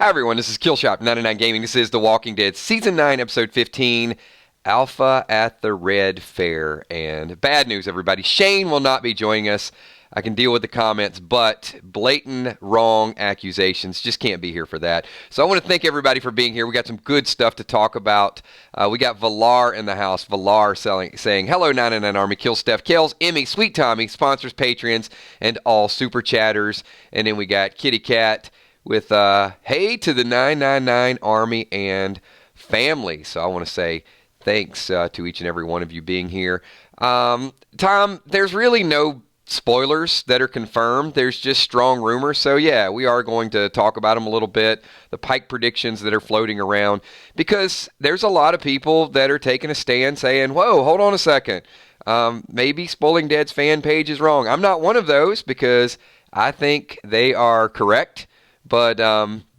Hi everyone, this is Killshot 99 Gaming. This is The Walking Dead Season 9, Episode 15, Alpha at the Red Fair. And bad news, everybody. Shane will not be joining us. I can deal with the comments, but blatant wrong accusations. Just can't be here for that. So I want to thank everybody for being here. We got some good stuff to talk about. We got Valar in the house. Valar saying, hello 99 Army, Kill Steph, Kells, Emmy, Sweet Tommy, sponsors, patrons, and all super chatters. And then we got Kitty Cat with hey to the 999 Army and family. So I want to say thanks to each and every one of you being here. Tom, there's really no spoilers that are confirmed. There's just strong rumors. So yeah, we are going to talk about them a little bit. The Pike predictions that are floating around, because there's a lot of people that are taking a stand saying, whoa, hold on a second. Maybe Spoiling Dead's fan page is wrong. I'm not one of those because I think they are correct. But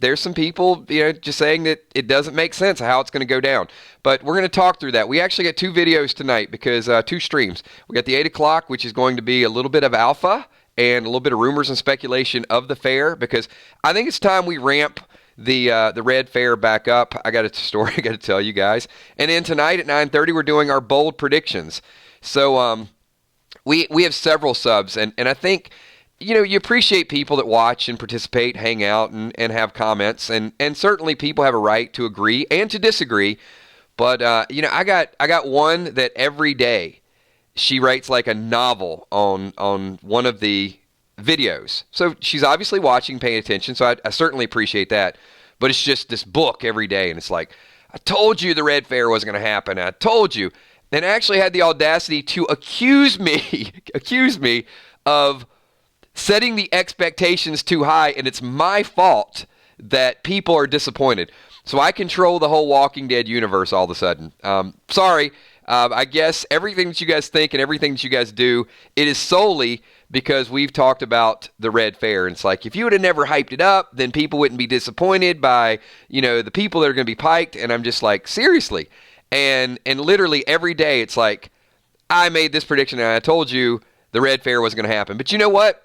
there's some people, just saying that it doesn't make sense how it's going to go down. But we're going to talk through that. We actually got two videos tonight because two streams. We got the 8 o'clock, which is going to be a little bit of alpha and a little bit of rumors and speculation of the fair, because I think it's time we ramp the Red Fair back up. I got a story I got to tell you guys. And then tonight at 9:30, we're doing our bold predictions. So we have several subs, and I think, you appreciate people that watch and participate, hang out, and have comments, and certainly people have a right to agree and to disagree. But I got one that every day she writes like a novel on one of the videos. So she's obviously watching, paying attention. So I certainly appreciate that. But it's just this book every day, and it's like, I told you the Red Fair wasn't going to happen. I told you, and actually had the audacity to accuse me of setting the expectations too high, and it's my fault that people are disappointed. So I control the whole Walking Dead universe all of a sudden. Sorry, I guess everything that you guys think and everything that you guys do, it is solely because we've talked about the Red Fair. And it's like, if you would have never hyped it up, then people wouldn't be disappointed by, the people that are going to be piked. And I'm just like, seriously. And literally every day it's like, I made this prediction and I told you the Red Fair wasn't going to happen. But you know what?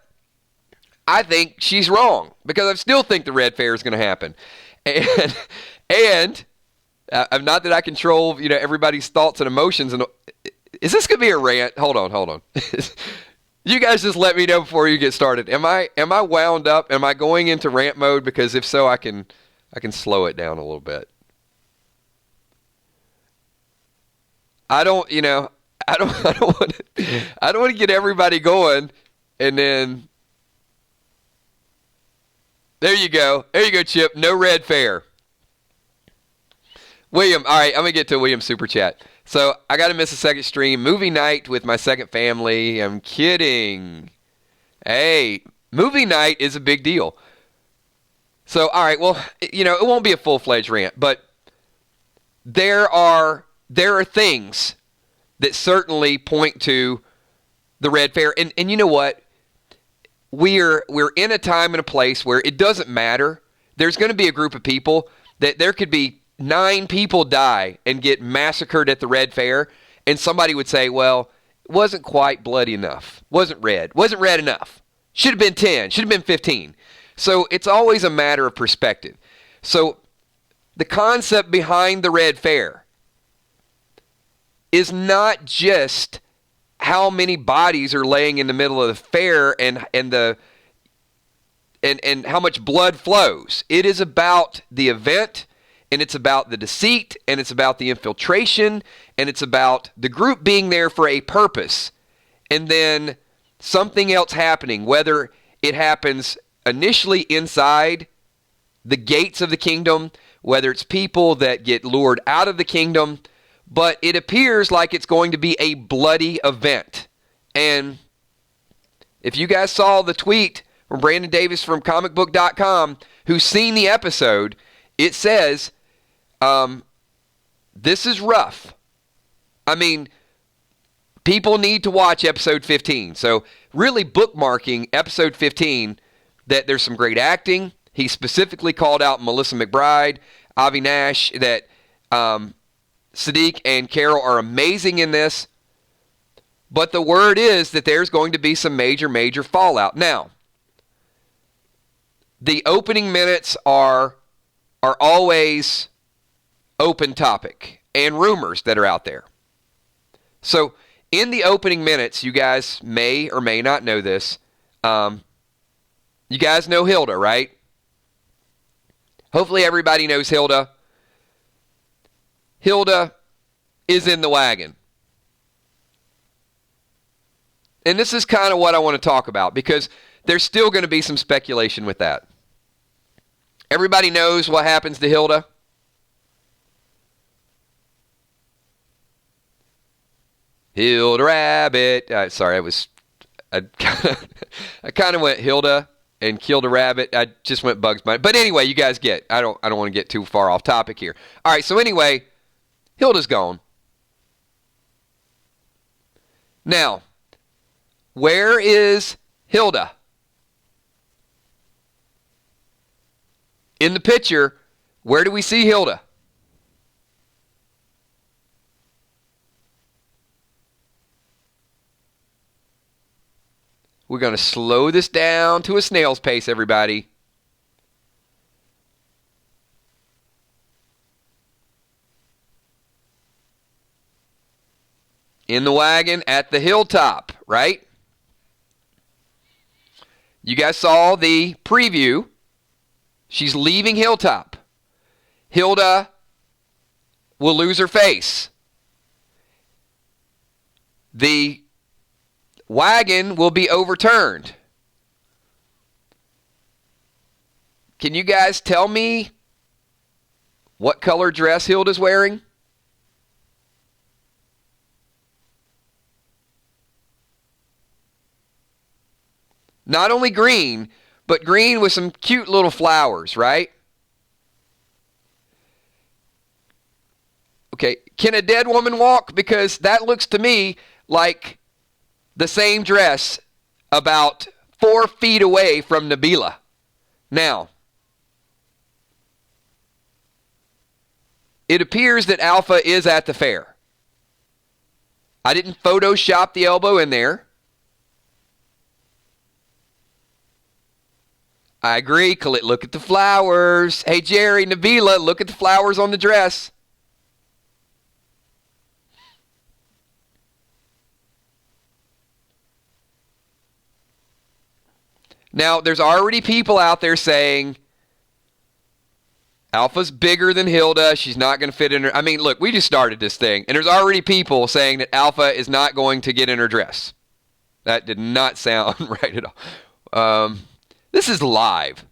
I think she's wrong, because I still think the Red Fair is going to happen. And I'm not that I control, everybody's thoughts and emotions. And is this going to be a rant? Hold on. You guys just let me know before you get started. Am I wound up? Am I going into rant mode? Because if so, I can slow it down a little bit. I don't want to get everybody going, and then there you go, Chip. No Red Fair. William, all right, I'm going to get to William's super chat. So I got to miss a second stream. Movie night with my second family. I'm kidding. Hey, movie night is a big deal. So, all right, well, it won't be a full-fledged rant, but there are things that certainly point to the Red Fair. And you know what? We're in a time and a place where it doesn't matter. There's going to be a group of people that there could be 9 people die and get massacred at the Red Fair, and somebody would say, well, it wasn't quite bloody enough. Wasn't red enough. Should have been 10. Should have been 15. So it's always a matter of perspective. So the concept behind the Red Fair is not just how many bodies are laying in the middle of the fair and how much blood flows. It is about the event, and it's about the deceit, and it's about the infiltration, and it's about the group being there for a purpose, and then something else happening, whether it happens initially inside the gates of the kingdom, whether it's people that get lured out of the kingdom, but it appears like it's going to be a bloody event. And if you guys saw the tweet from Brandon Davis from comicbook.com, who's seen the episode, it says, this is rough. I mean, people need to watch episode 15. So really bookmarking episode 15, that there's some great acting. He specifically called out Melissa McBride, Avi Nash, that Siddiq and Carol are amazing in this. But the word is that there's going to be some major fallout. Now, the opening minutes are are always open topic and rumors that are out there. So in the opening minutes, you guys may or may not know this. You guys know Hilda, right? Hopefully everybody knows Hilda. Hilda is in the wagon. And this is kind of what I want to talk about because there's still going to be some speculation with that. Everybody knows what happens to Hilda. Hilda Rabbit. Sorry, I kind of went Hilda and killed a rabbit. I just went Bugs Bunny. But anyway, you guys get. I don't want to get too far off topic here. All right, so anyway, Hilda's gone. Now, where is Hilda? In the picture, where do we see Hilda? We're going to slow this down to a snail's pace, everybody. In the wagon at the hilltop, right? You guys saw the preview. She's leaving Hilltop. Hilda will lose her face. The wagon will be overturned. Can you guys tell me what color dress Hilda's wearing? Not only green, but green with some cute little flowers, right? Okay, can a dead woman walk? Because that looks to me like the same dress about 4 feet away from Nabila. Now, it appears that Alpha is at the fair. I didn't Photoshop the elbow in there. I agree. Look at the flowers. Hey, Jerry, Nabila, look at the flowers on the dress. Now, there's already people out there saying Alpha's bigger than Hilda. She's not going to fit in her. I mean, look, we just started this thing, and there's already people saying that Alpha is not going to get in her dress. That did not sound right at all. This is live.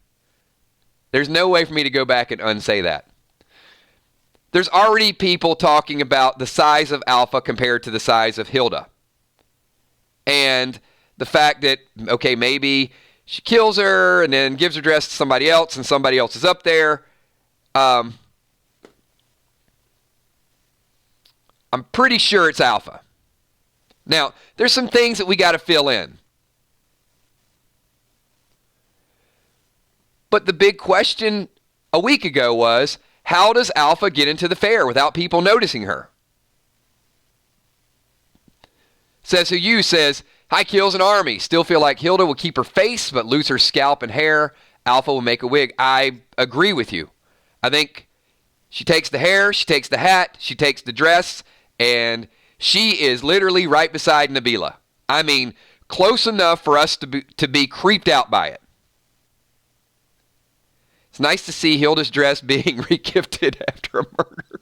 There's no way for me to go back and unsay that. There's already people talking about the size of Alpha compared to the size of Hilda. And the fact that, okay, maybe she kills her and then gives her dress to somebody else and somebody else is up there. I'm pretty sure it's Alpha. Now, there's some things that we got to fill in. But the big question a week ago was, how does Alpha get into the fair without people noticing her? Says Who You says, High kills an army. Still feel like Hilda will keep her face but lose her scalp and hair. Alpha will make a wig. I agree with you. I think she takes the hair, she takes the hat, she takes the dress, and she is literally right beside Nabila. I mean, close enough for us to be creeped out by it. It's nice to see Hilda's dress being regifted after a murder.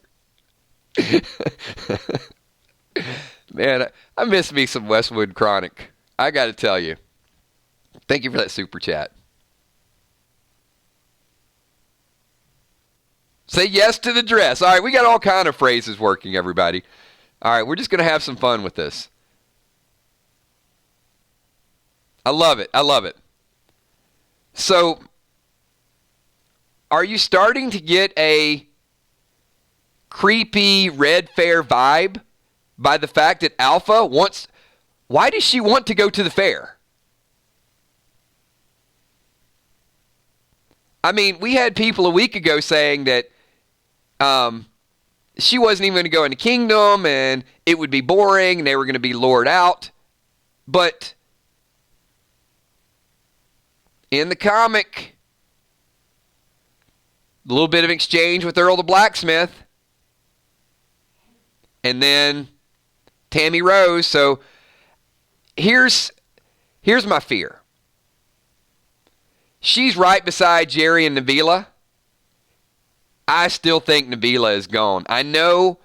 Man, I miss me some Westwood Chronic. I got to tell you. Thank you for that super chat. Say yes to the dress. All right, we got all kind of phrases working, everybody. All right, we're just going to have some fun with this. I love it. I love it. So, are you starting to get a creepy Red Fair vibe by the fact that Alpha wants... Why does she want to go to the fair? I mean, we had people a week ago saying that she wasn't even going to go into Kingdom and it would be boring and they were going to be lured out. But in the comic, a little bit of exchange with Earl the blacksmith. And then Tammy Rose. So here's my fear. She's right beside Jerry and Nabila. I still think Nabila is gone. I know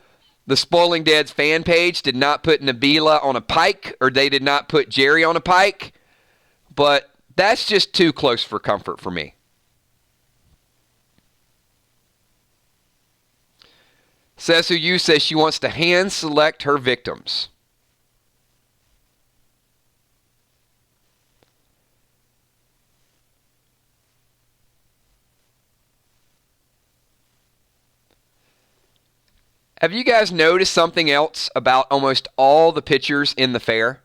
the Spoiling Dead's fan page did not put Nabila on a pike, or they did not put Jerry on a pike, but that's just too close for comfort for me. Says Who You says she wants to hand select her victims. Have you guys noticed something else about almost all the pictures in the fair?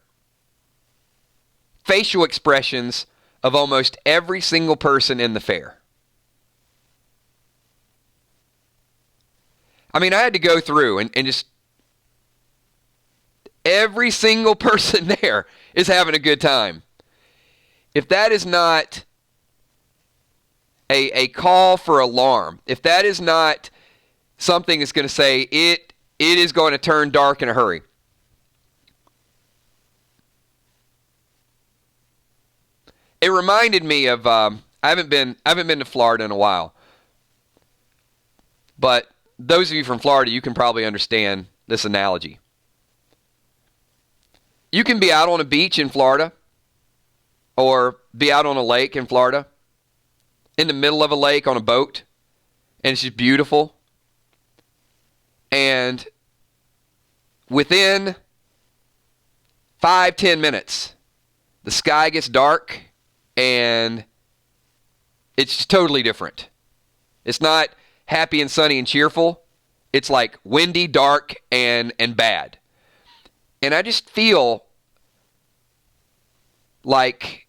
Facial expressions of almost every single person in the fair. I mean, I had to go through and just every single person there is having a good time. If that is not a call for alarm, if that is not something that's going to say it is going to turn dark in a hurry. It reminded me of I haven't been to Florida in a while, but those of you from Florida, you can probably understand this analogy. You can be out on a beach in Florida, or be out on a lake in Florida, in the middle of a lake on a boat, and it's just beautiful. And within 5-10 minutes, the sky gets dark and it's just totally different. It's not happy and sunny and cheerful. It's like windy, dark, and bad. And I just feel like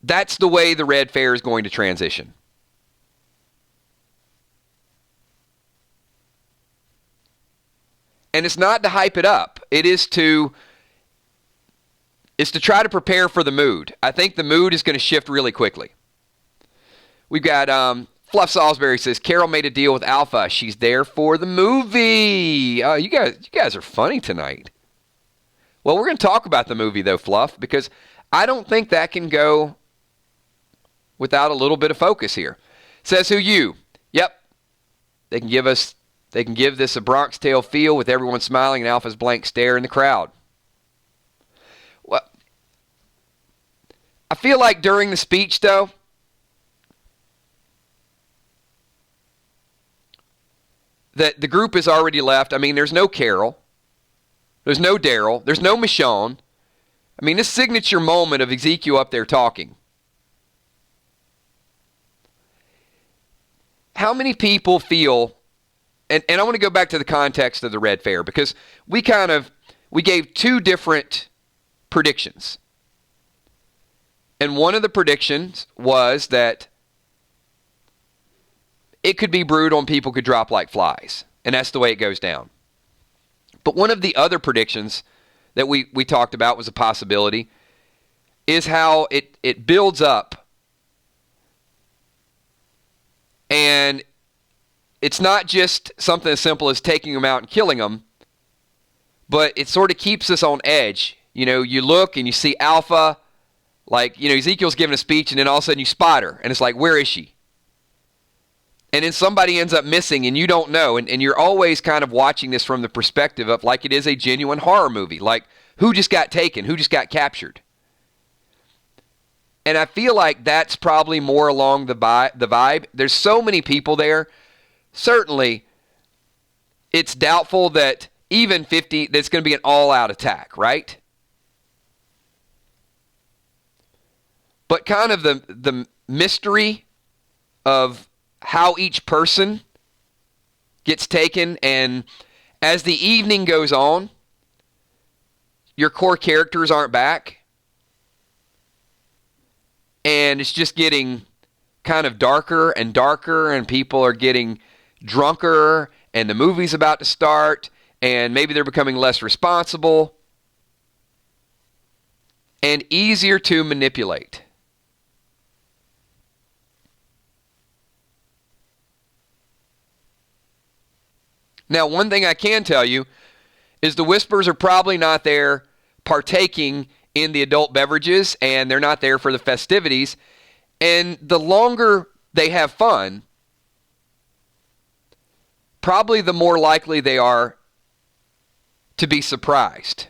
that's the way the Red Fair is going to transition. And it's not to hype it up. It is to try to prepare for the mood. I think the mood is going to shift really quickly. We've got Fluff Salisbury says, Carol made a deal with Alpha. She's there for the movie. You guys are funny tonight. Well, we're going to talk about the movie, though, Fluff, because I don't think that can go without a little bit of focus here. Says Who You. Yep. They can give this a Bronx Tale feel with everyone smiling and Alpha's blank stare in the crowd. Well, I feel like during the speech, though, that the group is already left. I mean, there's no Carol. There's no Daryl. There's no Michonne. I mean, this signature moment of Ezekiel up there talking. How many people feel... And I want to go back to the context of the Red Fair, because we gave two different predictions. And one of the predictions was that it could be brutal and people could drop like flies. And that's the way it goes down. But one of the other predictions that we talked about was a possibility is how it builds up. And it's not just something as simple as taking them out and killing them, but it sort of keeps us on edge. You know, you look and you see Alpha, like, you know, Ezekiel's giving a speech, and then all of a sudden you spot her, and it's like, where is she? And then somebody ends up missing, and you don't know, and you're always kind of watching this from the perspective of, like, it is a genuine horror movie. Like, who just got taken? Who just got captured? And I feel like that's probably more along the vibe. There's so many people there. Certainly, it's doubtful that even 50, that's going to be an all-out attack, right? But kind of the mystery of how each person gets taken, and as the evening goes on, your core characters aren't back, and it's just getting kind of darker and darker, and people are getting drunker, and the movie's about to start, and maybe they're becoming less responsible and easier to manipulate. Now, one thing I can tell you is the Whispers are probably not there partaking in the adult beverages, and they're not there for the festivities. And the longer they have fun, probably the more likely they are to be surprised.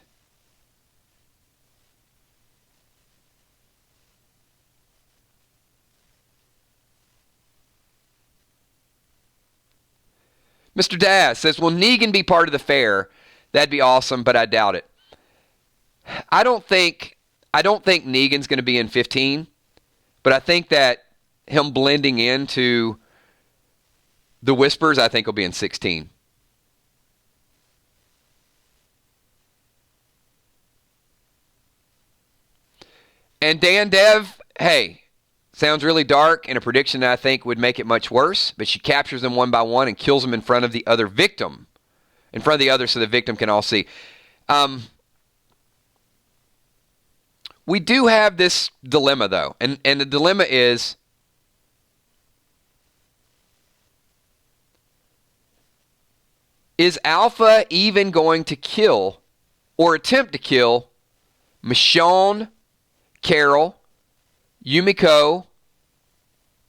Mr. Daz says, will Negan be part of the fair? That'd be awesome, but I doubt it. I don't think Negan's going to be in 15, but I think that him blending into the Whispers, I think will be in 16. And Dan Dev, hey, sounds really dark, and a prediction that I think would make it much worse, but she captures them one by one and kills them in front of the other victim. In front of the other so the victim can all see. We do have this dilemma, though, and the dilemma is Alpha even going to kill or attempt to kill Michonne, Carol, Yumiko,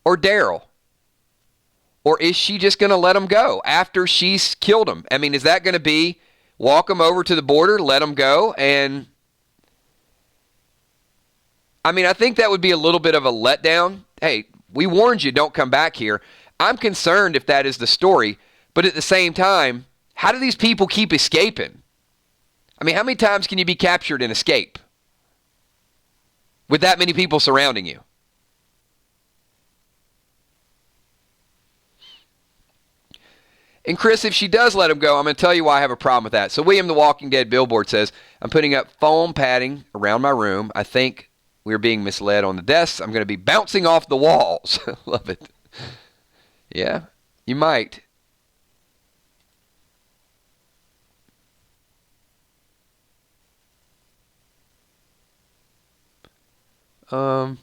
or Daryl? Or is she just going to let them go after she's killed them? I mean, is that going to be walk them over to the border, let them go? And I mean, I think that would be a little bit of a letdown. Hey, we warned you, don't come back here. I'm concerned if that is the story. But at the same time, how do these people keep escaping? I mean, how many times can you be captured and escape with that many people surrounding you? And Chris, if she does let him go, I'm going to tell you why I have a problem with that. So William the Walking Dead billboard says, I'm putting up foam padding around my room. I think we're being misled on the desks. I'm going to be bouncing off the walls. Love it. Yeah, you might. You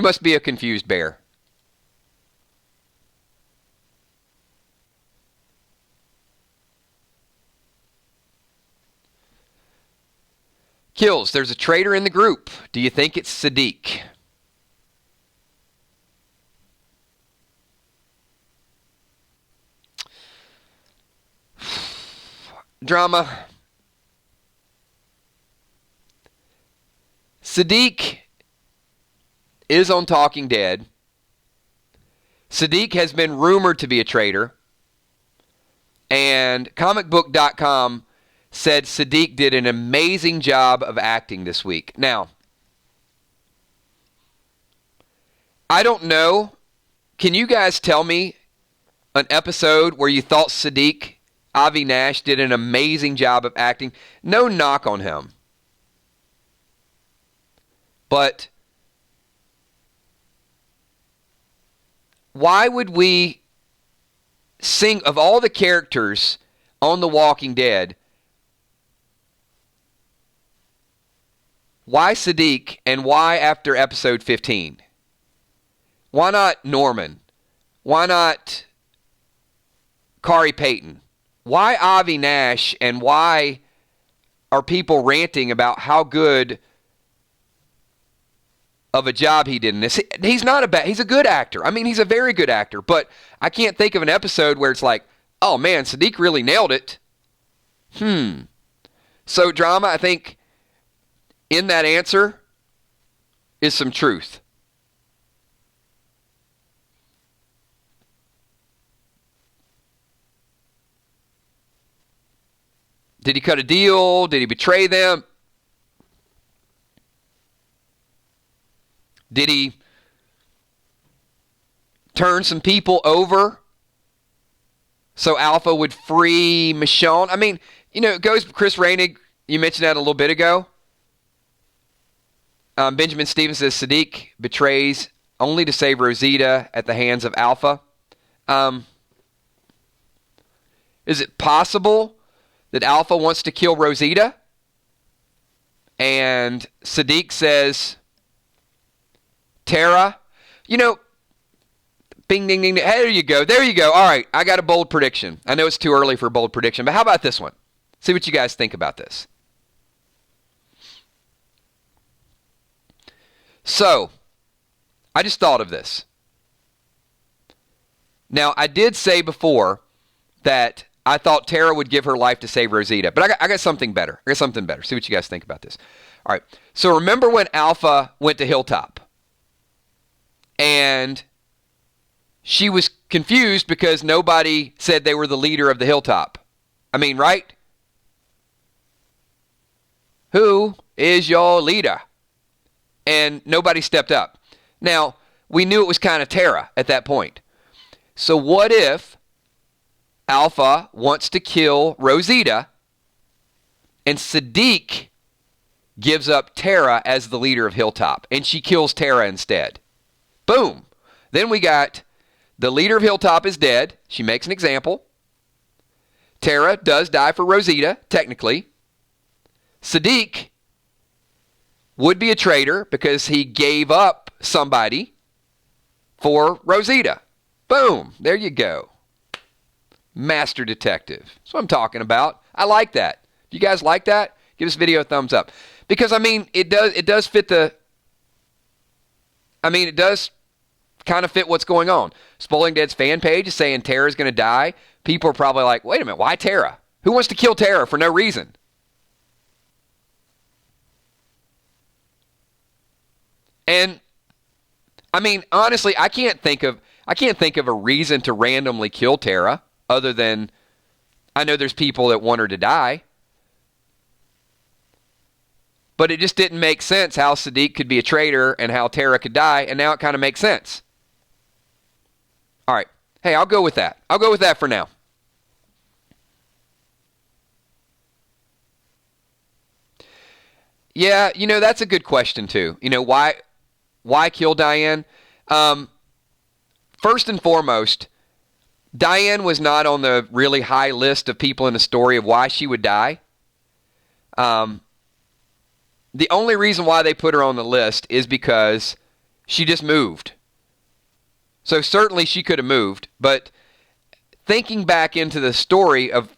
must be a confused bear. Kills, there's a traitor in the group. Do you think it's Siddiq? Drama. Siddiq is on Talking Dead. Siddiq has been rumored to be a traitor. And comicbook.com said Siddiq did an amazing job of acting this week. Now, I don't know. Can you guys tell me an episode where you thought Siddiq, Avi Nash, did an amazing job of acting? No knock on him. But why would we sing, of all the characters on The Walking Dead, why Siddiq and why after episode 15? Why not Norman? Why not Kari Payton? Why Avi Nash, and why are people ranting about how good of a job he did in this? He's not a bad, he's a good actor. I mean, he's a very good actor, but I can't think of an episode where it's like, oh man, Siddiq really nailed it. So drama, I think in that answer is some truth. Did he cut a deal? Did he betray them? Did he turn some people over so Alpha would free Michonne? I mean, you know, it goes, Chris Rainig, you mentioned that a little bit ago. Benjamin Stevens says Siddiq betrays only to save Rosita at the hands of Alpha. Is it possible that Alpha wants to kill Rosita? And Siddiq says, Tara, you know, Bing, ding, ding, ding. Hey, there you go. There you go. All right, I got a bold prediction. I know it's too early for a bold prediction, but how about this one? See what you guys think about this. So, I just thought of this. Now, I did say before that I thought Tara would give her life to save Rosita, but I got something better. I got something better. See what you guys think about this. All right, so remember when Alpha went to Hilltop? And she was confused because nobody said they were the leader of the Hilltop. I mean, right? Who is your leader? And nobody stepped up. Now, we knew it was kind of Tara at that point. So what if Alpha wants to kill Rosita and Siddiq gives up Tara as the leader of Hilltop and she kills Tara instead? Boom. Then we got the leader of Hilltop is dead. She makes an example. Tara does die for Rosita, technically. Siddiq would be a traitor because he gave up somebody for Rosita. Boom. There you go. Master detective. That's what I'm talking about. I like that. If you guys like that, give this video a thumbs up. Because, I mean, it does fit the... I mean, it does kind of fit what's going on. Spoiling Dead's fan page is saying Tara's going to die. People are probably like, wait a minute, why Tara? Who wants to kill Tara for no reason? And, I mean, honestly, I can't think of a reason to randomly kill Tara other than I know there's people that want her to die. But it just didn't make sense how Siddiq could be a traitor and how Tara could die, and now it kind of makes sense. All right. Hey, I'll go with that. I'll go with that for now. Yeah, you know, that's a good question too. You know, why kill Diane? First and foremost, Diane was not on the really high list of people in the story of why she would die. The only reason why they put her on the list is because she just moved. So certainly she could have moved, but thinking back into the story of,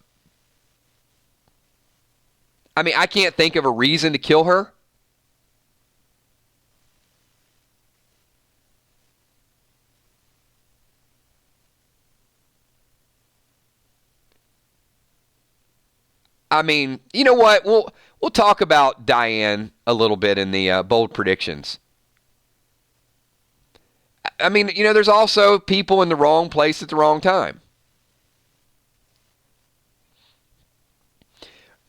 I mean, I can't think of a reason to kill her. I mean, you know what? We'll talk about Diane a little bit in the bold predictions. I mean, you know, there's also people in the wrong place at the wrong time.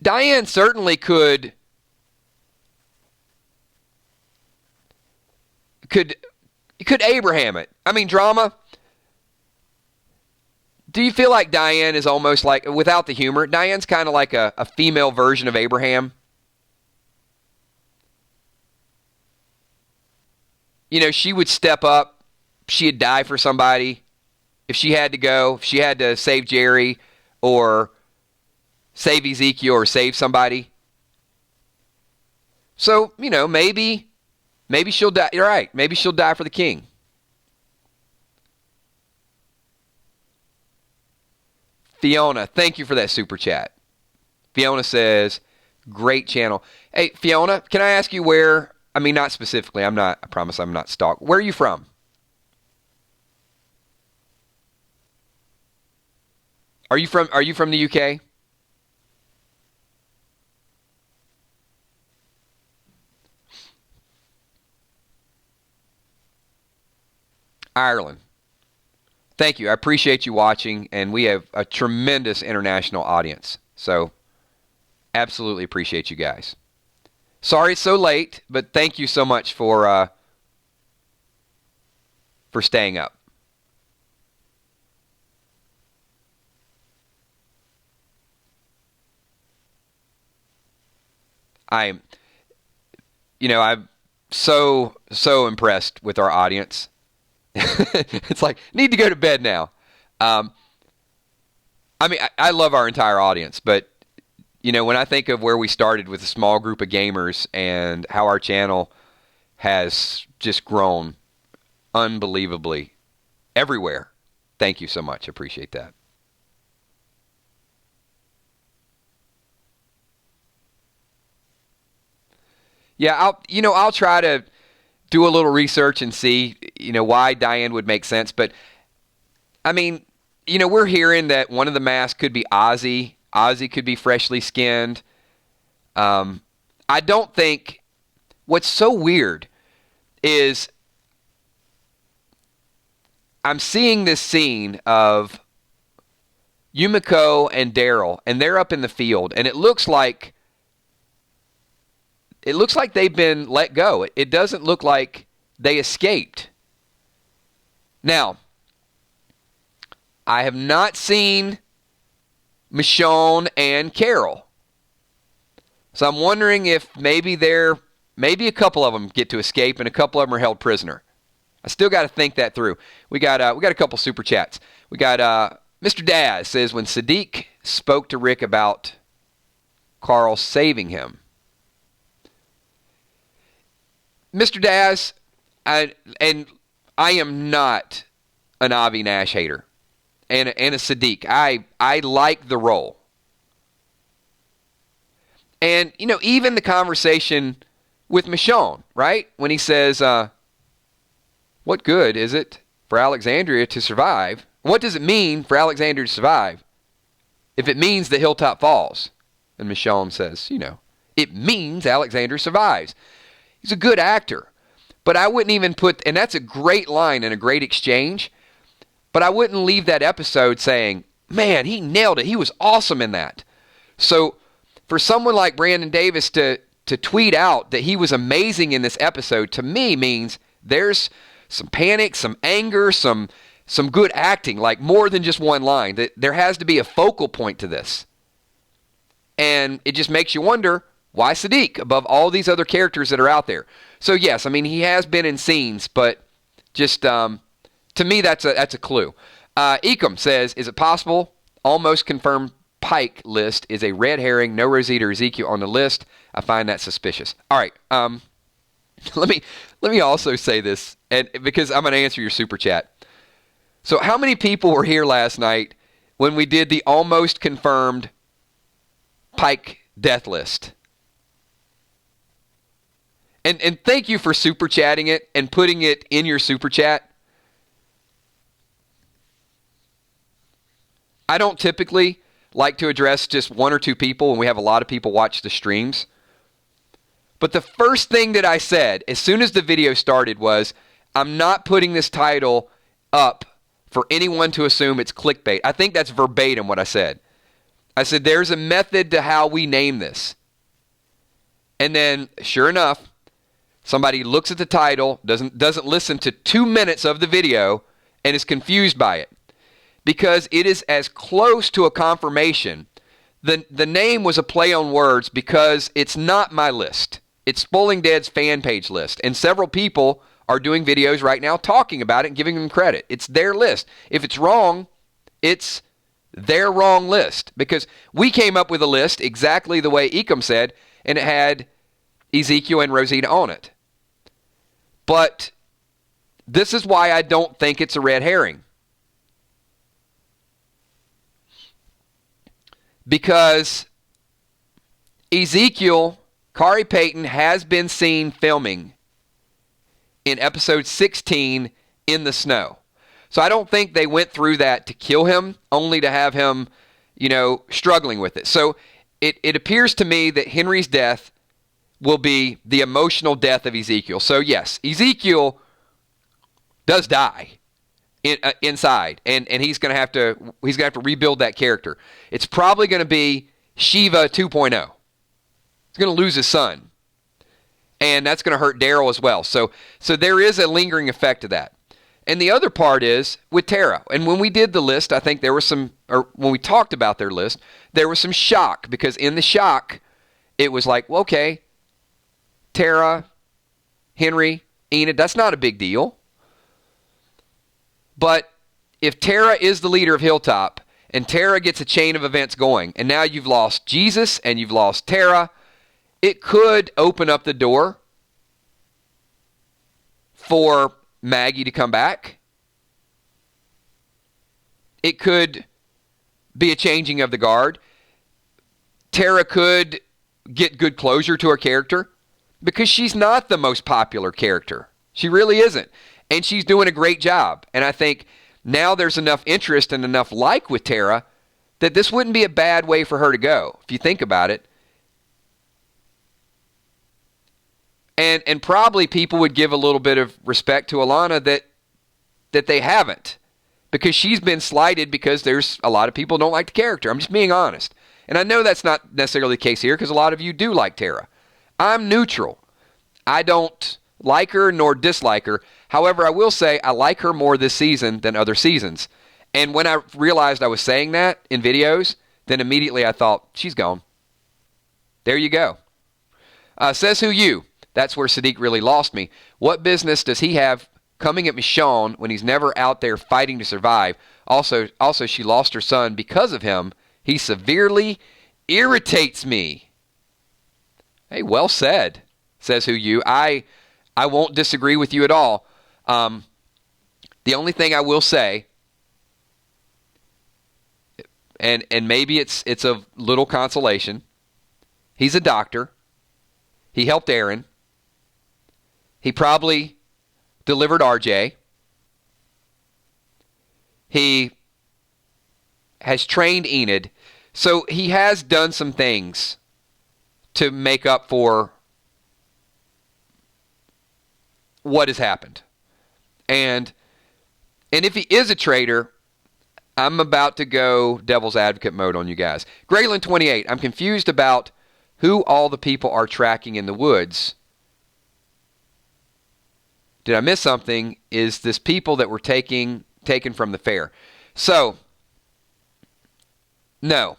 Diane certainly could Abraham it. I mean, drama. Do you feel like Diane is almost like, without the humor, Diane's kind of like a female version of Abraham? You know, she would step up. She'd die for somebody. If she had to go, if she had to save Jerry or save Ezekiel or save somebody. So, you know, maybe she'll die. You're right. Maybe she'll die for the king. Fiona, thank you for that super chat. Fiona says, great channel. Hey, Fiona, can I ask you where, I mean, not specifically, I promise I'm not stalked. Where are you from? Are you from the UK? Ireland. Thank you. I appreciate you watching, and we have a tremendous international audience. So, absolutely appreciate you guys. Sorry it's so late, but thank you so much for staying up. I'm so impressed with our audience. It's like, need to go to bed now. I mean, I love our entire audience, but, you know, when I think of where we started with a small group of gamers and how our channel has just grown unbelievably everywhere. Thank you so much. Appreciate that. Yeah, I'll try to do a little research and see, why Diane would make sense. But I mean, we're hearing that one of the masks could be Ozzy. Ozzy could be freshly skinned. I don't think what's so weird is I'm seeing this scene of Yumiko and Daryl, and they're up in the field, and it looks like they've been let go. It doesn't look like they escaped. Now, I have not seen Michonne and Carol. So I'm wondering if maybe a couple of them get to escape and a couple of them are held prisoner. I still got to think that through. We got a couple super chats. We got Mr. Daz says, when Siddiq spoke to Rick about Carl saving him. Mr. Daz, I am not an Avi Nash hater and a Siddiq. I like the role. And, even the conversation with Michonne, right? When he says, what good is it for Alexandria to survive? What does it mean for Alexandria to survive if it means that Hilltop falls? And Michonne says, it means Alexandria survives. He's a good actor. But I wouldn't even and that's a great line and a great exchange, but I wouldn't leave that episode saying, man, he nailed it. He was awesome in that. So for someone like Brandon Davis to tweet out that he was amazing in this episode, to me means there's some panic, some anger, some good acting, like more than just one line. That there has to be a focal point to this. And it just makes you wonder, why Siddiq above all these other characters that are out there? So yes, I mean, he has been in scenes, but just to me, that's a clue. Ecom says, is it possible almost confirmed Pike list is a red herring, no Rosita or Ezekiel on the list? I find that suspicious. All right, let me also say this, and because I'm going to answer your super chat. So how many people were here last night when we did the almost confirmed Pike death list? And thank you for super chatting it and putting it in your super chat. I don't typically like to address just one or two people when we have a lot of people watch the streams. But the first thing that I said as soon as the video started was, I'm not putting this title up for anyone to assume it's clickbait. I think that's verbatim what I said. I said, there's a method to how we name this. And then, sure enough, somebody looks at the title, doesn't listen to 2 minutes of the video, and is confused by it. Because it is as close to a confirmation. The name was a play on words because it's not my list. It's Spoiling Dead's fan page list. And several people are doing videos right now talking about it and giving them credit. It's their list. If it's wrong, it's their wrong list. Because we came up with a list exactly the way Ecom said, and it had Ezekiel and Rosita on it. But this is why I don't think it's a red herring. Because Ezekiel, Kari Payton, has been seen filming in episode 16 in the snow. So I don't think they went through that to kill him, only to have him, struggling with it. So it appears to me that Henry's death will be the emotional death of Ezekiel. So yes, Ezekiel does die inside, and he's going to have to rebuild that character. It's probably going to be Shiva 2.0. He's going to lose his son, and that's going to hurt Daryl as well. So there is a lingering effect of that. And the other part is with Tara. And when we did the list, I think there was when we talked about their list, there was some shock, because in the shock, it was like, well, okay, Tara, Henry, Enid, that's not a big deal. But if Tara is the leader of Hilltop, and Tara gets a chain of events going, and now you've lost Jesus and you've lost Tara, it could open up the door for Maggie to come back. it could be a changing of the guard. Tara could get good closure to her character because she's not the most popular character. She really isn't. And she's doing a great job. And I think now there's enough interest and enough like with Tara that this wouldn't be a bad way for her to go, if you think about it. And probably people would give a little bit of respect to Alana that they haven't, because she's been slighted because there's a lot of people don't like the character. I'm just being honest. And I know that's not necessarily the case here because a lot of you do like Tara. I'm neutral. I don't like her nor dislike her. However, I will say I like her more this season than other seasons. And when I realized I was saying that in videos, then immediately I thought, she's gone. There you go. Says who you. That's where Siddiq really lost me. What business does he have coming at Michonne when he's never out there fighting to survive? Also, she lost her son because of him. He severely irritates me. Hey, well said, says who you. I won't disagree with you at all. The only thing I will say, and maybe it's a little consolation, he's a doctor. He helped Aaron. He probably delivered RJ. He has trained Enid. So he has done some things to make up for what has happened. And if he is a traitor, I'm about to go devil's advocate mode on you guys. Graylin28, I'm confused about who all the people are tracking in the woods. Did I miss something? Is this people that were taken from the fair? So, no.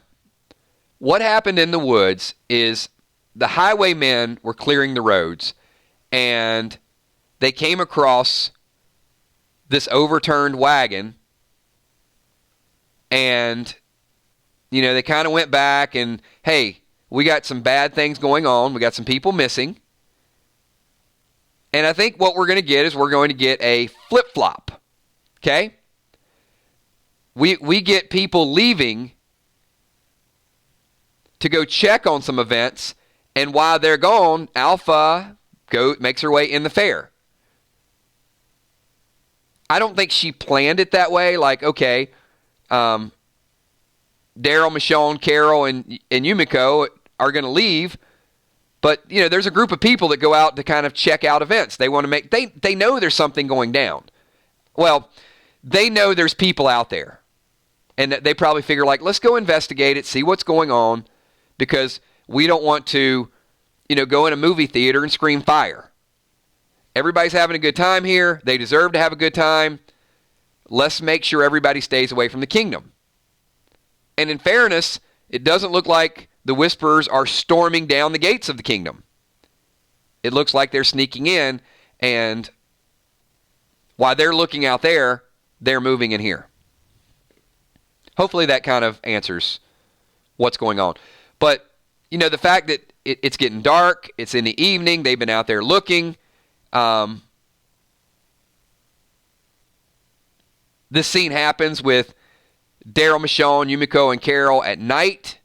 What happened in the woods is the highwaymen were clearing the roads, and they came across this overturned wagon, and, they kind of went back and, hey, we got some bad things going on. We got some people missing. And I think what we're going to get is we're going to get a flip-flop, okay? We get people leaving to go check on some events, and while they're gone, Alpha makes her way in the fair. I don't think she planned it that way, like, okay, Daryl, Michonne, Carol, and Yumiko are going to leave. But, there's a group of people that go out to kind of check out events. They want to they know there's something going down. Well, they know there's people out there. And they probably figure, like, let's go investigate it, see what's going on, because we don't want to, go in a movie theater and scream fire. Everybody's having a good time here. They deserve to have a good time. Let's make sure everybody stays away from the kingdom. And in fairness, it doesn't look like the Whisperers are storming down the gates of the kingdom. It looks like they're sneaking in, and while they're looking out there, they're moving in here. Hopefully that kind of answers what's going on. But, the fact that it's getting dark, it's in the evening, they've been out there looking. This scene happens with Daryl, Michonne, Yumiko, and Carol at night.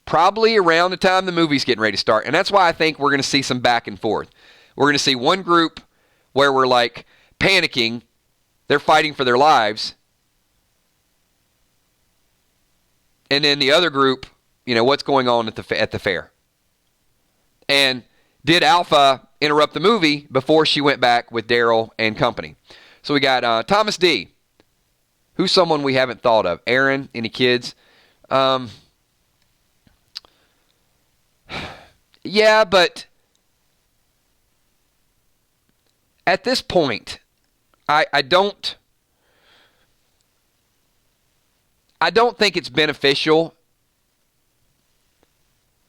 Probably around the time the movie's getting ready to start. And that's why I think we're going to see some back and forth. We're going to see one group where we're like panicking. They're fighting for their lives. And then the other group, what's going on at the fair. And did Alpha interrupt the movie before she went back with Daryl and company? So we got Thomas D. Who's someone we haven't thought of? Aaron, any kids? Yeah, but at this point, I don't think it's beneficial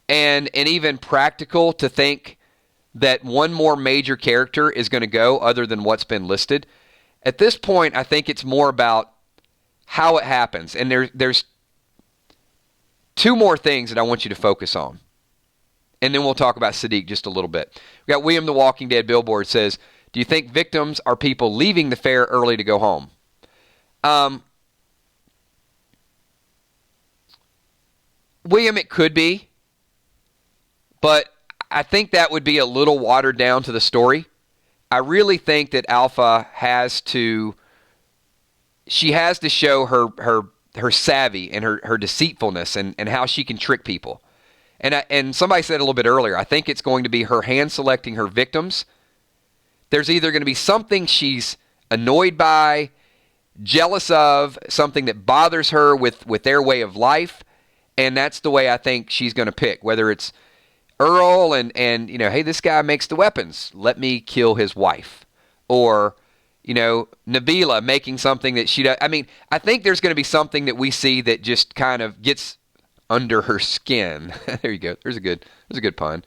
and even practical to think that one more major character is going to go other than what's been listed. At this point, I think it's more about how it happens. And there's two more things that I want you to focus on. And then we'll talk about Siddiq just a little bit. We got William the Walking Dead Billboard says, do you think victims are people leaving the fair early to go home? William, it could be, but I think that would be a little watered down to the story. I really think that Alpha has to show her savvy and her deceitfulness and how she can trick people. And somebody said a little bit earlier, I think it's going to be her hand selecting her victims. There's either going to be something she's annoyed by, jealous of, something that bothers her with their way of life, and that's the way I think she's going to pick. Whether it's Earl and hey, this guy makes the weapons, let me kill his wife. Or, Nabila making something that she does. I mean, I think there's going to be something that we see that just kind of gets under her skin. There you go. There's a good pun.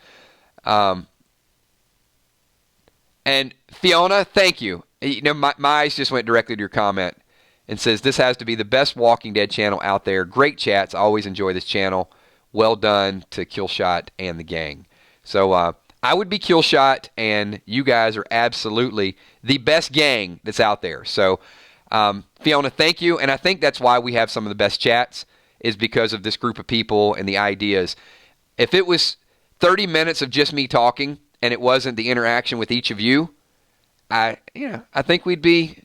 And Fiona, thank you. My eyes just went directly to your comment and says, this has to be the best Walking Dead channel out there. Great chats. I always enjoy this channel. Well done to Killshot and the gang. So I would be Killshot, and you guys are absolutely the best gang that's out there. So Fiona, thank you. And I think that's why we have some of the best chats, is because of this group of people and the ideas. If it was 30 minutes of just me talking and it wasn't the interaction with each of you, I think we'd be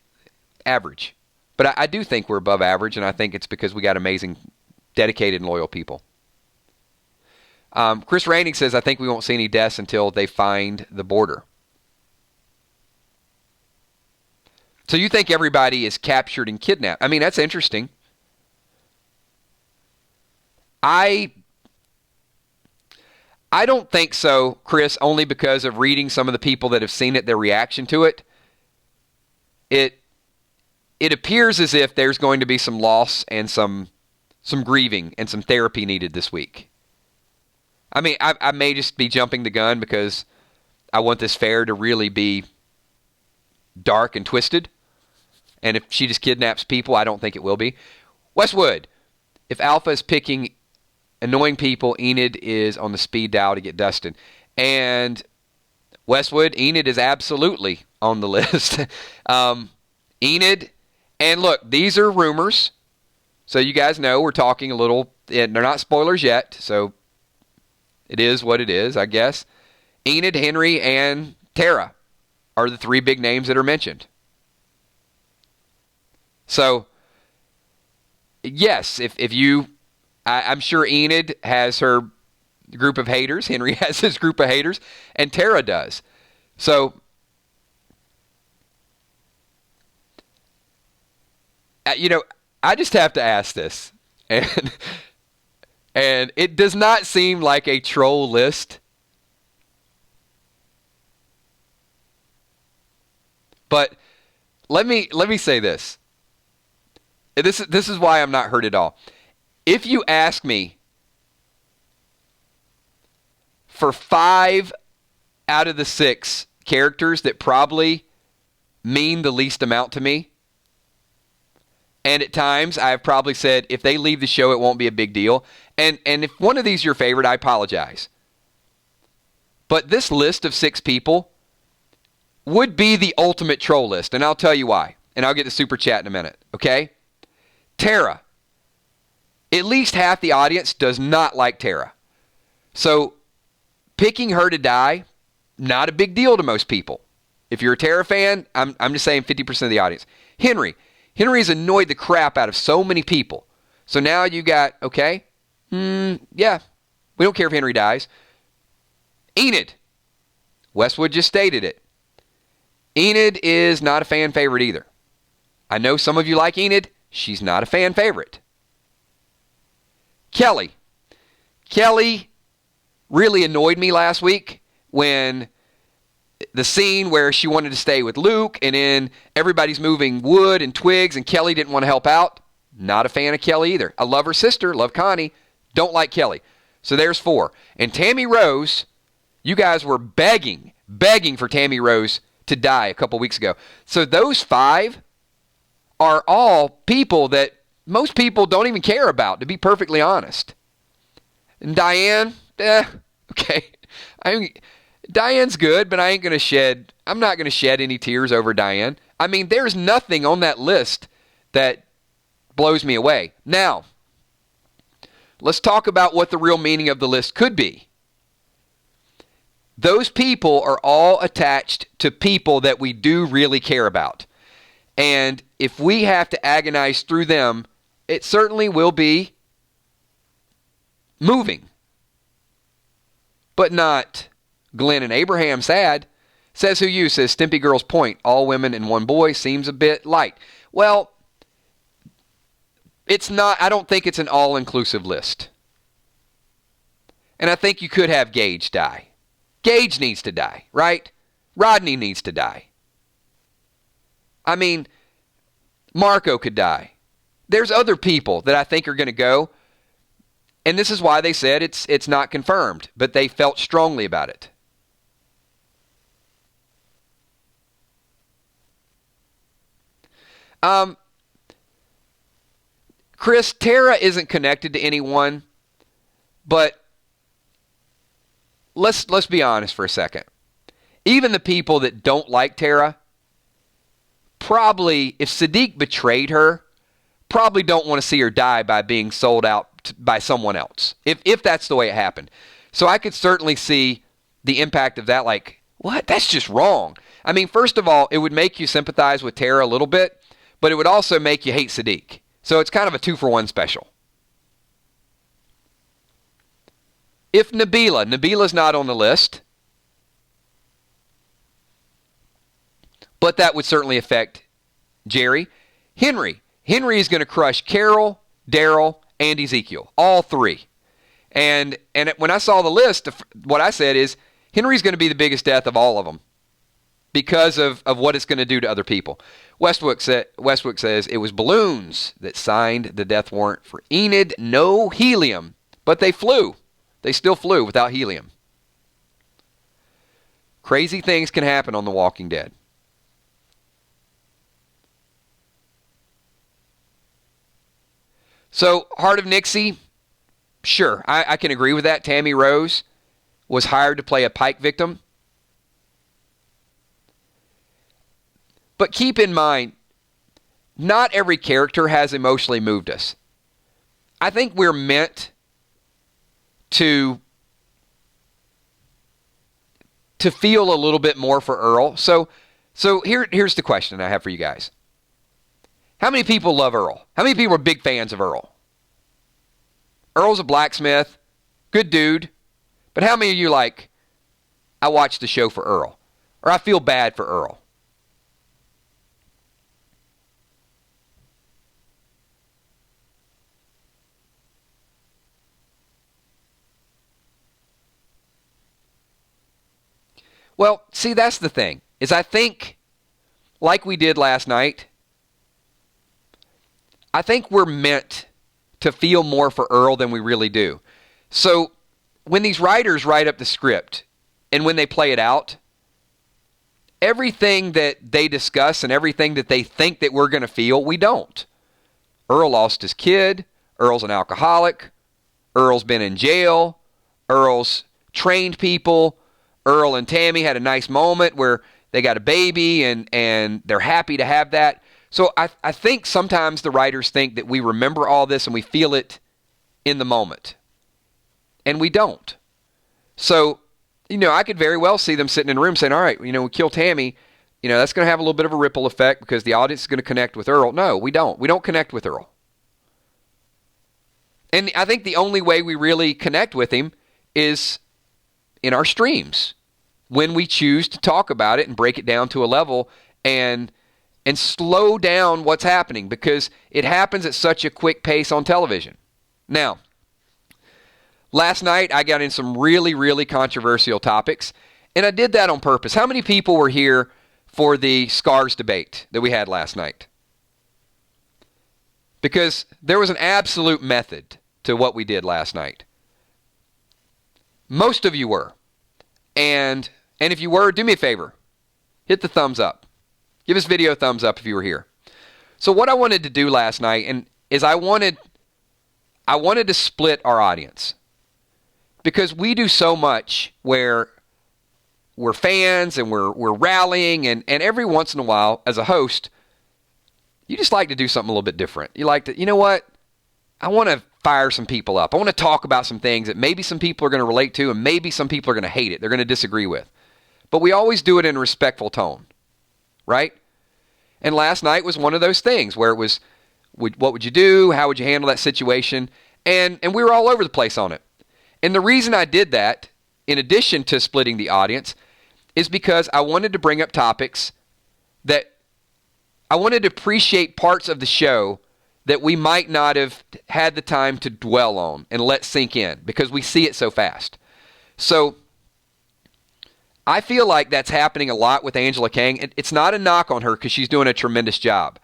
average. But I do think we're above average, and I think it's because we got amazing, dedicated, and loyal people. Chris Raining says, I think we won't see any deaths until they find the border. So you think everybody is captured and kidnapped? I mean, that's interesting. I don't think so, Chris, only because of reading some of the people that have seen it, their reaction to it. It appears as if there's going to be some loss and some grieving and some therapy needed this week. I mean, I may just be jumping the gun because I want this fair to really be dark and twisted. And if she just kidnaps people, I don't think it will be. Westwood, if Alpha is picking annoying people, Enid is on the speed dial to get Dustin. And Westwood, Enid is absolutely on the list. Enid, and look, these are rumors. So you guys know we're talking a little, and they're not spoilers yet, so it is what it is, I guess. Enid, Henry, and Tara are the three big names that are mentioned. So, yes, if you... I'm sure Enid has her group of haters. Henry has his group of haters. And Tara does. So, I just have to ask this. And it does not seem like a troll list. But let me say this. This is why I'm not hurt at all. If you ask me for 5 out of the 6 characters that probably mean the least amount to me, and at times I've probably said if they leave the show it won't be a big deal, and if one of these is your favorite, I apologize. But this list of 6 people would be the ultimate troll list, and I'll tell you why, and I'll get the super chat in a minute, okay? Tara. At least half the audience does not like Tara. So picking her to die, not a big deal to most people. If you're a Tara fan, I'm just saying 50% of the audience. Henry's annoyed the crap out of so many people. So now you got, okay, yeah, we don't care if Henry dies. Enid. Westwood just stated it. Enid is not a fan favorite either. I know some of you like Enid. She's not a fan favorite. Kelly really annoyed me last week when the scene where she wanted to stay with Luke and then everybody's moving wood and twigs and Kelly didn't want to help out. Not a fan of Kelly either. I love her sister, love Connie, don't like Kelly. So there's 4. And Tammy Rose, you guys were begging for Tammy Rose to die a couple weeks ago. So those 5 are all people that most people don't even care about, to be perfectly honest. And Diane, okay. Diane's good, but I'm not going to shed any tears over Diane. I mean, there's nothing on that list that blows me away. Now, let's talk about what the real meaning of the list could be. Those people are all attached to people that we do really care about. And if we have to agonize through them, it certainly will be moving. But not Glenn and Abraham sad. Says who you, says Stimpy Girl's point. All women and one boy seems a bit light. Well, it's not, I don't think it's an all-inclusive list. And I think you could have Gage die. Gage needs to die, right? Rodney needs to die. I mean, Marco could die. There's other people that I think are going to go. And this is why they said it's not confirmed, but they felt strongly about it. Chris, Tara isn't connected to anyone, but let's be honest for a second. Even the people that don't like Tara, probably, if Siddiq betrayed her, probably don't want to see her die by being sold out by someone else, if that's the way it happened. So I could certainly see the impact of that, like, what? That's just wrong. I mean, first of all, it would make you sympathize with Tara a little bit, but it would also make you hate Siddiq. So it's kind of a 2-for-1 special. If Nabila's not on the list, but that would certainly affect Jerry. Henry is going to crush Carol, Daryl, and Ezekiel, all three. And when I saw the list, what I said is Henry's going to be the biggest death of all of them because of what it's going to do to other people. Westwick says it was balloons that signed the death warrant for Enid. No helium, but they flew. They still flew without helium. Crazy things can happen on The Walking Dead. So, Heart of Nixie, sure, I can agree with that. Tammy Rose was hired to play a Pike victim. But keep in mind, not every character has emotionally moved us. I think we're meant to feel a little bit more for Earl. So here's the question I have for you guys. How many people love Earl? How many people are big fans of Earl? Earl's a blacksmith, good dude, but how many of you like, I watched the show for Earl, or I feel bad for Earl? Well, see, that's the thing, is I think, like we did last night, I think we're meant to feel more for Earl than we really do. So when these writers write up the script and when they play it out, everything that they discuss and everything that they think that we're going to feel, we don't. Earl lost his kid. Earl's an alcoholic. Earl's been in jail. Earl's trained people. Earl and Tammy had a nice moment where they got a baby and they're happy to have that. So I think sometimes the writers think that we remember all this and we feel it in the moment. And we don't. So, I could very well see them sitting in a room saying, all right, we kill Tammy. That's going to have a little bit of a ripple effect because the audience is going to connect with Earl. No, we don't. We don't connect with Earl. And I think the only way we really connect with him is in our streams, when we choose to talk about it and break it down to a level and slow down what's happening, because it happens at such a quick pace on television. Now, last night I got in some really, really controversial topics, and I did that on purpose. How many people were here for the Scars debate that we had last night? Because there was an absolute method to what we did last night. Most of you were. And if you were, do me a favor. Hit the thumbs up. Give this video a thumbs up if you were here. So what I wanted to do last night is I wanted to split our audience. Because we do so much where we're fans and we're rallying and every once in a while, as a host, you just like to do something a little bit different. You like to, I want to fire some people up. I want to talk about some things that maybe some people are going to relate to and maybe some people are going to hate it. They're going to disagree with. But we always do it in a respectful tone, right? And last night was one of those things where it was, what would you do? How would you handle that situation? And we were all over the place on it. And the reason I did that, in addition to splitting the audience, is because I wanted to bring up topics that I wanted to appreciate parts of the show that we might not have had the time to dwell on and let sink in because we see it so fast. So I feel like that's happening a lot with Angela Kang. It's not a knock on her because she's doing a tremendous job.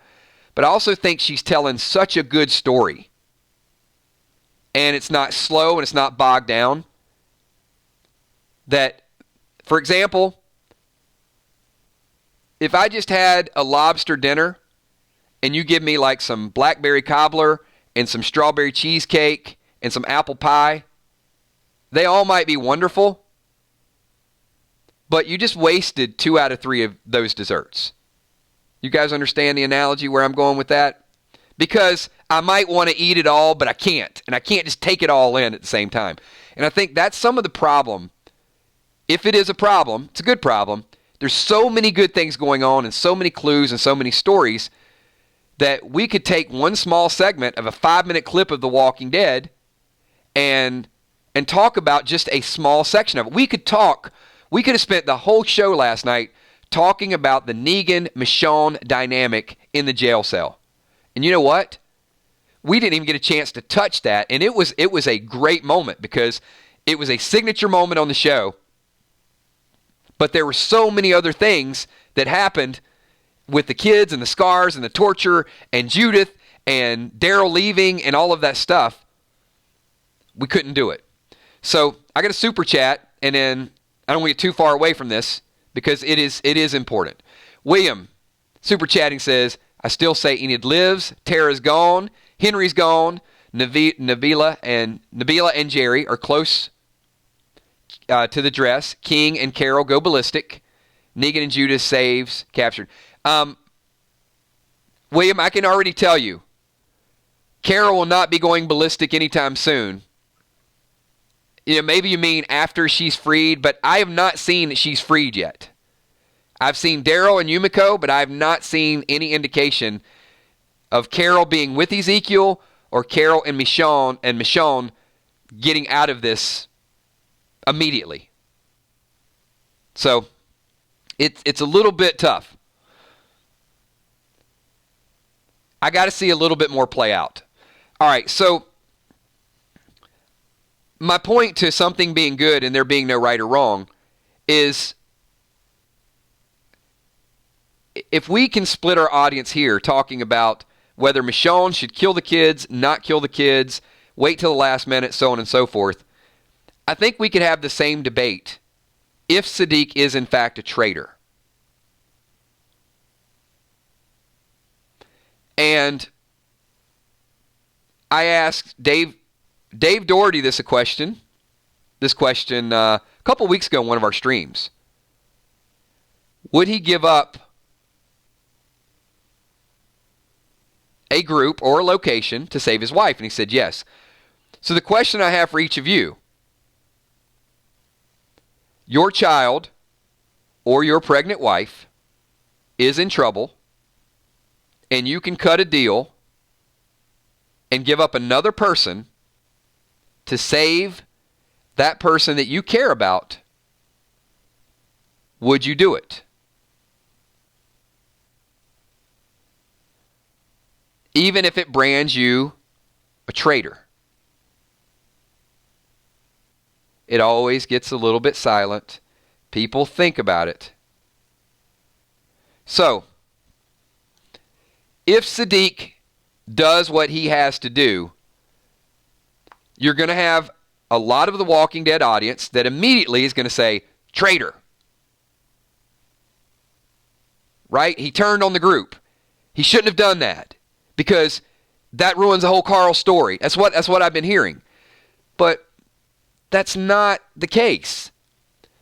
But I also think she's telling such a good story. And it's not slow and it's not bogged down. That, for example, if I just had a lobster dinner and you give me like some blackberry cobbler and some strawberry cheesecake and some apple pie, they all might be wonderful, but you just wasted 2 out of 3 of those desserts. You guys understand the analogy where I'm going with that? Because I might want to eat it all, but I can't. And I can't just take it all in at the same time. And I think that's some of the problem. If it is a problem, it's a good problem. There's so many good things going on and so many clues and so many stories that we could take one small segment of a 5-minute clip of The Walking Dead and talk about just a small section of it. We could have spent the whole show last night talking about the Negan-Michonne dynamic in the jail cell. And you know what? We didn't even get a chance to touch that, and it was a great moment because it was a signature moment on the show. But there were so many other things that happened with the kids and the scars and the torture and Judith and Daryl leaving and all of that stuff. We couldn't do it. So I got a super chat, and then I don't want to get too far away from this because it is important. William, super chatting, says, I still say Enid lives, Tara's gone, Henry's gone, Nabila and Jerry are close to the dress. King and Carol go ballistic. Negan and Judas saves, captured. William, I can already tell you, Carol will not be going ballistic anytime soon. You know, maybe you mean after she's freed, but I have not seen that she's freed yet. I've seen Daryl and Yumiko, but I have not seen any indication of Carol being with Ezekiel or Carol and Michonne getting out of this immediately. So it's a little bit tough. I got to see a little bit more play out. All right, so my point to something being good and there being no right or wrong is if we can split our audience here talking about whether Michonne should kill the kids, not kill the kids, wait till the last minute, so on and so forth, I think we could have the same debate if Siddiq is in fact a traitor. And I asked Dave Doherty this question a couple weeks ago in one of our streams. Would he give up a group or a location to save his wife? And he said yes. So the question I have for each of you, your child or your pregnant wife is in trouble and you can cut a deal and give up another person to save that person that you care about, would you do it? Even if it brands you a traitor. It always gets a little bit silent. People think about it. So, if Siddiq does what he has to do, you're going to have a lot of the Walking Dead audience that immediately is going to say, traitor. Right? He turned on the group. He shouldn't have done that because that ruins the whole Carl story. That's what I've been hearing. But that's not the case.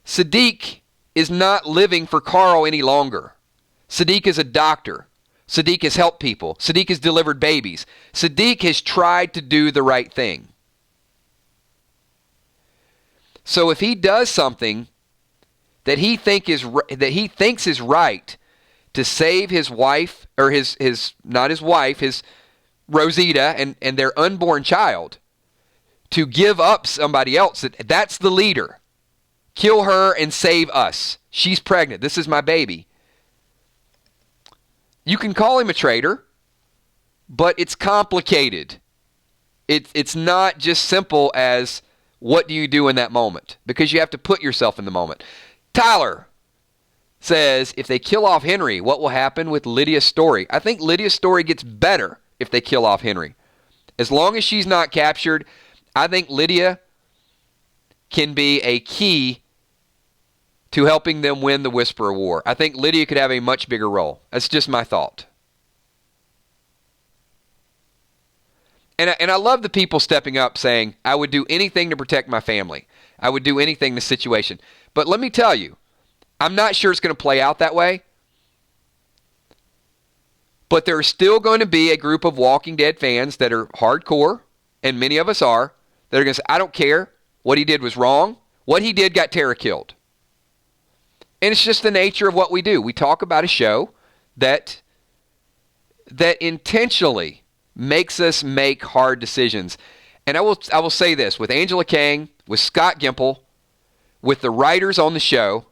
Siddiq is not living for Carl any longer. Siddiq is a doctor. Siddiq has helped people. Siddiq has delivered babies. Siddiq has tried to do the right thing. So if he does something that he thinks is right to save his wife, or his not his wife, his Rosita and their unborn child, to give up somebody else, that's the leader. Kill her and save us. She's pregnant. This is my baby. You can call him a traitor, but it's complicated. It's not just simple as what do you do in that moment, because you have to put yourself in the moment. Tyler says, if they kill off Henry, what will happen with Lydia's story? I think Lydia's story gets better if they kill off Henry. As long as she's not captured, I think Lydia can be a key to helping them win the Whisperer War. I think Lydia could have a much bigger role. That's just my thought. And I love the people stepping up saying, I would do anything to protect my family. I would do anything in this situation. But let me tell you, I'm not sure it's going to play out that way. But there's still going to be a group of Walking Dead fans that are hardcore, and many of us are, that are going to say, I don't care. What he did was wrong. What he did got Tara killed. And it's just the nature of what we do. We talk about a show that intentionally makes us make hard decisions. And I will say this, with Angela Kang, with Scott Gimple, with the writers on the show,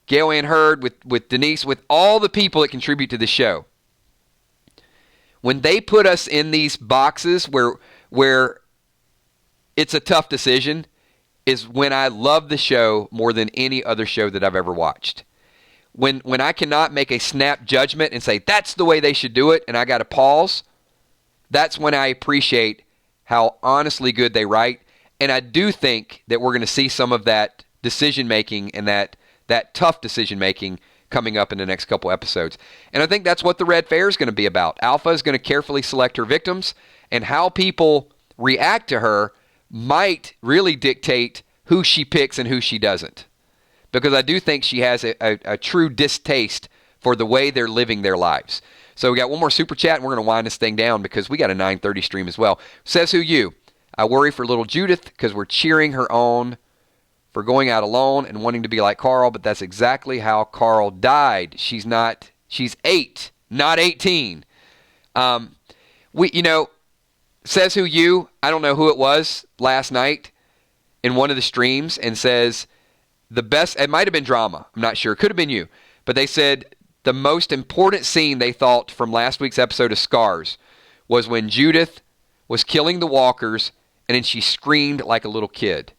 Gail Ann Hurd, with Denise, with all the people that contribute to the show, when they put us in these boxes where it's a tough decision, is when I love the show more than any other show that I've ever watched. When I cannot make a snap judgment and say, that's the way they should do it, and I got to pause, that's when I appreciate how honestly good they write. And I do think that we're going to see some of that decision-making and that tough decision-making coming up in the next couple episodes. And I think that's what the Red Fair is going to be about. Alpha is going to carefully select her victims, and how people react to her might really dictate who she picks and who she doesn't. Because I do think she has a true distaste for the way they're living their lives. So we got one more super chat, and we're going to wind this thing down because we got a 9:30 stream as well. Says who you? I worry for little Judith because we're cheering her on for going out alone and wanting to be like Carl, but that's exactly how Carl died. She's 8, not 18. Says who you? I don't know who it was last night in one of the streams, and says the best, it might have been drama, I'm not sure, it could have been you, but they said the most important scene they thought from last week's episode of Scars was when Judith was killing the walkers and then she screamed like a little kid.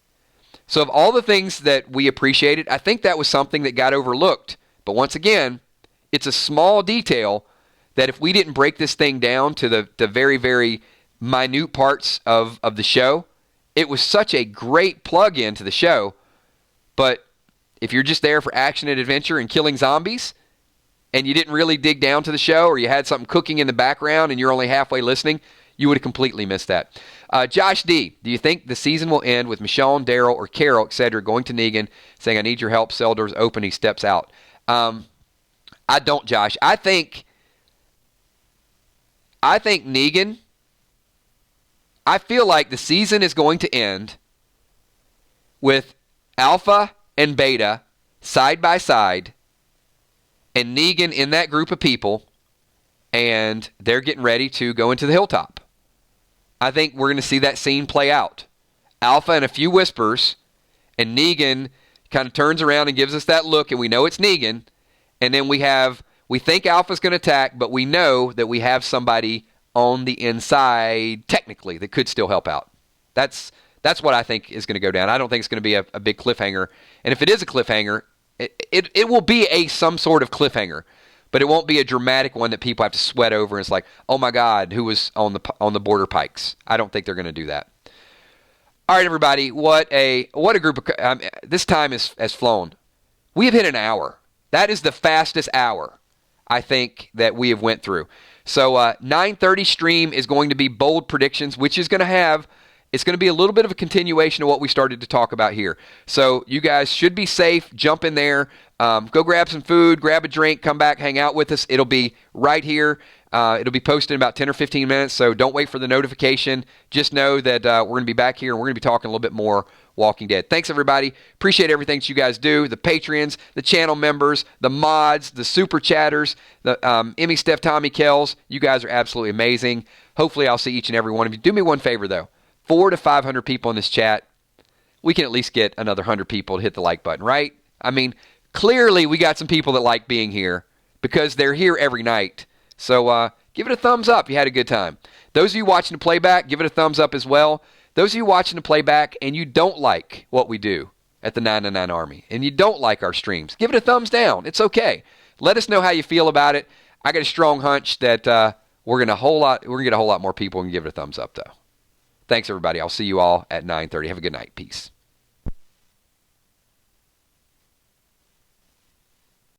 So of all the things that we appreciated, I think that was something that got overlooked. But once again, it's a small detail that if we didn't break this thing down to the very, very minute parts of the show, it was such a great plug-in to the show. But if you're just there for action and adventure and killing zombies, and you didn't really dig down to the show, or you had something cooking in the background and you're only halfway listening, you would have completely missed that. Josh D., do you think the season will end with Michonne, Daryl, or Carol, etc., going to Negan, saying, I need your help, cell doors open, he steps out? I don't, Josh. I think Negan, I feel like the season is going to end with Alpha and Beta side by side, and Negan in that group of people, and they're getting ready to go into the hilltop. I think we're going to see that scene play out. Alpha and a few whispers, and Negan kind of turns around and gives us that look, and we know it's Negan. And then we think Alpha's going to attack, but we know that we have somebody on the inside, technically, that could still help out. That's what I think is going to go down. I don't think it's going to be a big cliffhanger. And if it is a cliffhanger, it will be some sort of cliffhanger. But it won't be a dramatic one that people have to sweat over. And it's like, oh my God, who was on the border pikes? I don't think they're going to do that. All right, everybody, what a group of this time has flown. We have hit an hour. That is the fastest hour I think that we have went through. So 9:30 stream is going to be bold predictions, which is going to it's going to be a little bit of a continuation of what we started to talk about here. So you guys should be safe. Jump in there. Go grab some food, grab a drink, come back, hang out with us. It'll be right here. It'll be posted in about 10 or 15 minutes, so don't wait for the notification. Just know that we're going to be back here, and we're going to be talking a little bit more Walking Dead. Thanks, everybody. Appreciate everything that you guys do. The Patreons, the channel members, the mods, the super chatters, the Emmy, Steph, Tommy, Kells. You guys are absolutely amazing. Hopefully, I'll see each and every one of you. Do me one favor, though. 400 to 500 people in this chat. We can at least get another 100 people to hit the like button, right? I mean, clearly we got some people that like being here because they're here every night. So give it a thumbs up if you had a good time. Those of you watching the playback, give it a thumbs up as well. Those of you watching the playback and you don't like what we do at the 999 Army and you don't like our streams, give it a thumbs down. It's okay. Let us know how you feel about it. I got a strong hunch that we're gonna get a whole lot more people and give it a thumbs up though. Thanks everybody. I'll see you all at 9:30. Have a good night. Peace.